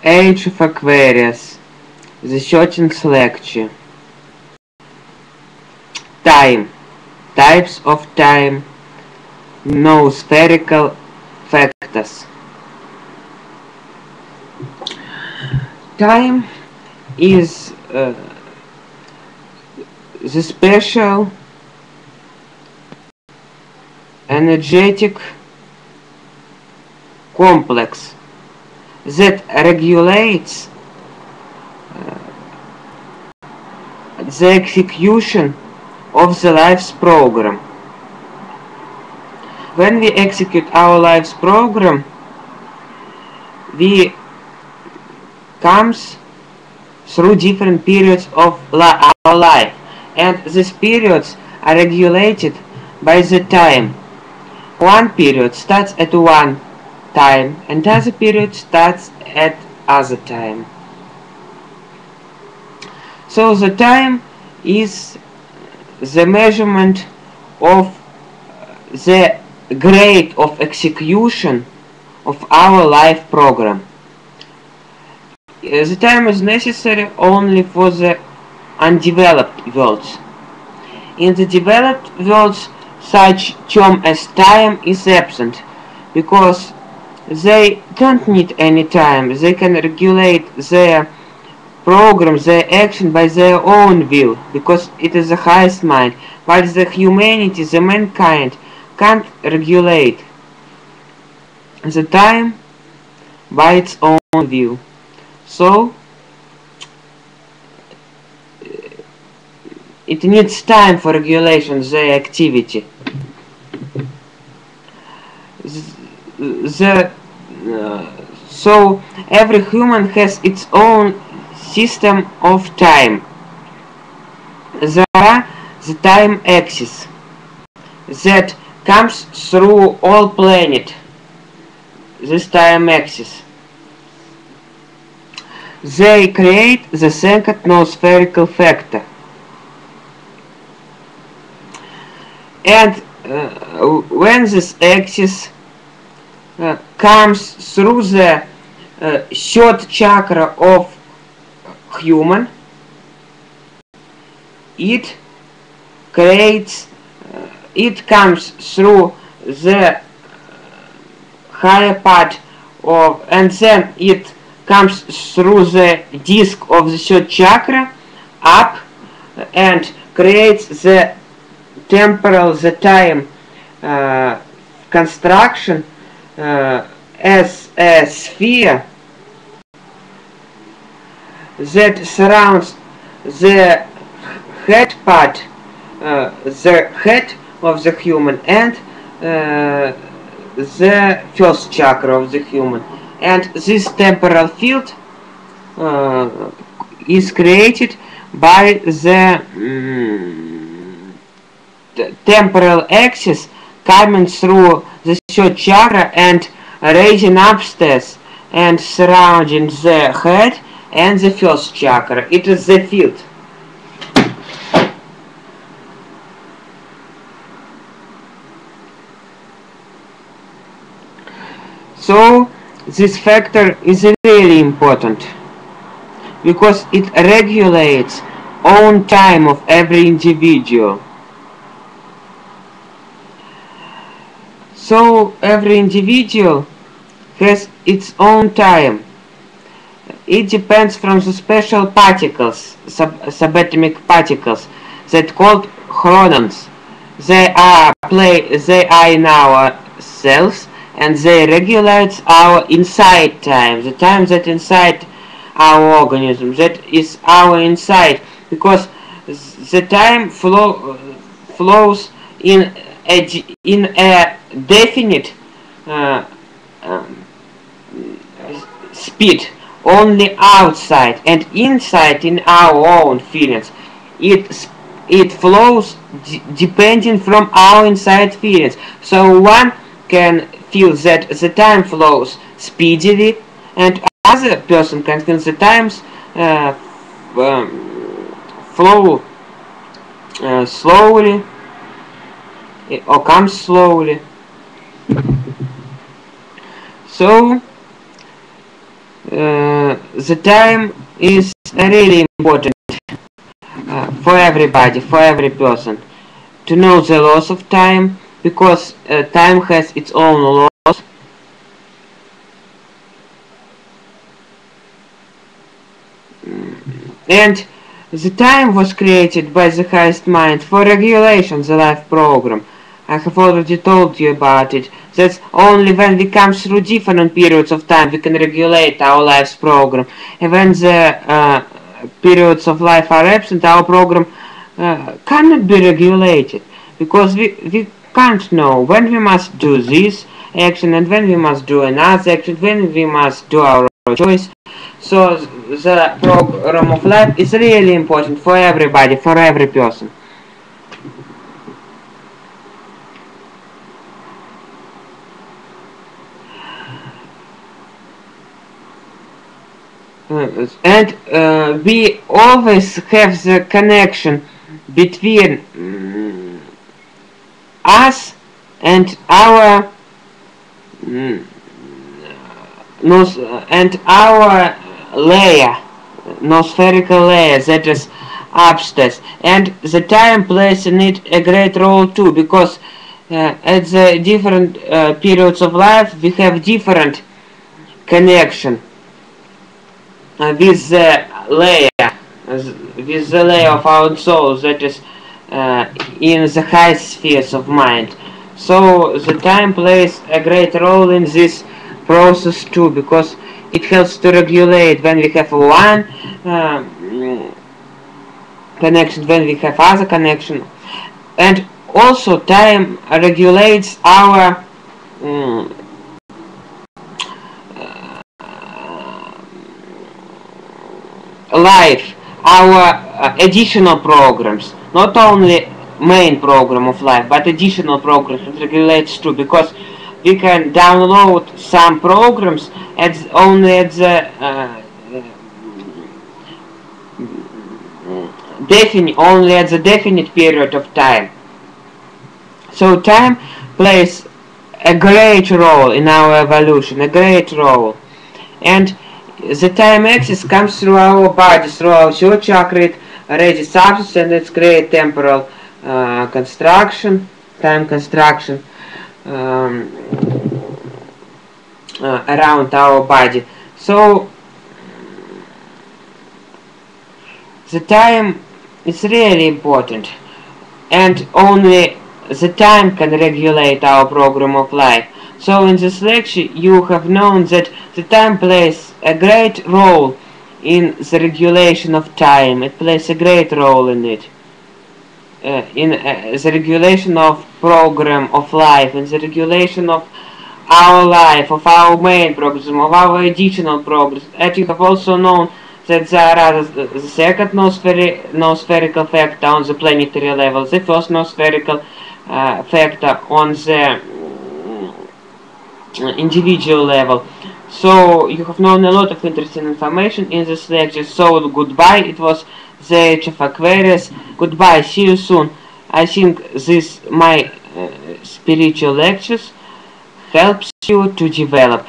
Age of Aquarius, the 13th lecture. Time, types of time, noospherical factors. Time is the special energetic complex that regulates the execution of the life's program. When we execute our life's program, we comes through different periods of our life, and these periods are regulated by the time. One period starts at one time, another period starts at other time. So the time is the measurement of the grade of execution of our life program. The time is necessary only for the undeveloped worlds. In the developed worlds, such term as time is absent, because they don't need any time. They can regulate their program, their action by their own will, because it is the highest mind, while the humanity, the mankind, can't regulate the time by its own will. So it needs time for regulation of their activity. So every human has its own system of time. There are the time axis that comes through all planet. This time axis. They create the second noospherical factor. And when this axis comes through the third chakra of human, it creates, it comes through the higher part of, and then it comes through the disc of the third chakra up and creates the temporal, the time construction as a sphere that surrounds the head part, the head of the human, and the first chakra of the human. And this temporal field is created by the temporal axis coming through the third chakra and raising upstairs and surrounding the head and the first chakra. It is the field. So this factor is really important because it regulates own time of every individual. So every individual has its own time. It depends from the special particles, subatomic particles, that called chronons. They are in our cells, and they regulate our inside time, the time that inside our organism, that is our inside, because the time flows in a definite speed only outside, and inside in our own feelings it flows depending from our inside feelings. So one can feel that the time flows speedily, and other person can feel the times flow slowly or comes slowly. So the time is really important for everybody, for every person, to know the laws of time, because time has its own laws. And the time was created by the highest mind for regulation, the life program. I have already told you about it. That's only when we come through different periods of time we can regulate our life's program. And when the periods of life are absent, our program cannot be regulated, because we can't know when we must do this action and when we must do another action, when we must do our choice. So the program of life is really important for everybody, for every person. And we always have the connection between us and our and our layer, noospherical layer, that is upstairs, and the time plays in it a great role too, because at the different periods of life we have different connection with the layer, of our soul that is in the high spheres of mind. So the time plays a great role in this process too, because it helps to regulate when we have one connection, when we have other connection, and also time regulates our life, our additional programs, not only main program of life, but additional programs it regulates too, because we can download some programs only at the definite period of time. So time plays a great role in our evolution, a great role. And the time axis comes through our body, through our third chakra. It raises substance and it's create temporal construction, time construction around our body. So the time is really important, and only the time can regulate our program of life. So in this lecture you have known that the time plays a great role in the regulation of time. It plays a great role in it. In the regulation of program of life, in the regulation of our life, of our main program, of our additional progress. And you have also known that there are the second noospherical factor on the planetary level, the first noospherical factor on the individual level. So you have known a lot of interesting information in this lecture. So goodbye. It was the age of Aquarius. Goodbye. See you soon. I think this my spiritual lectures helps you to develop.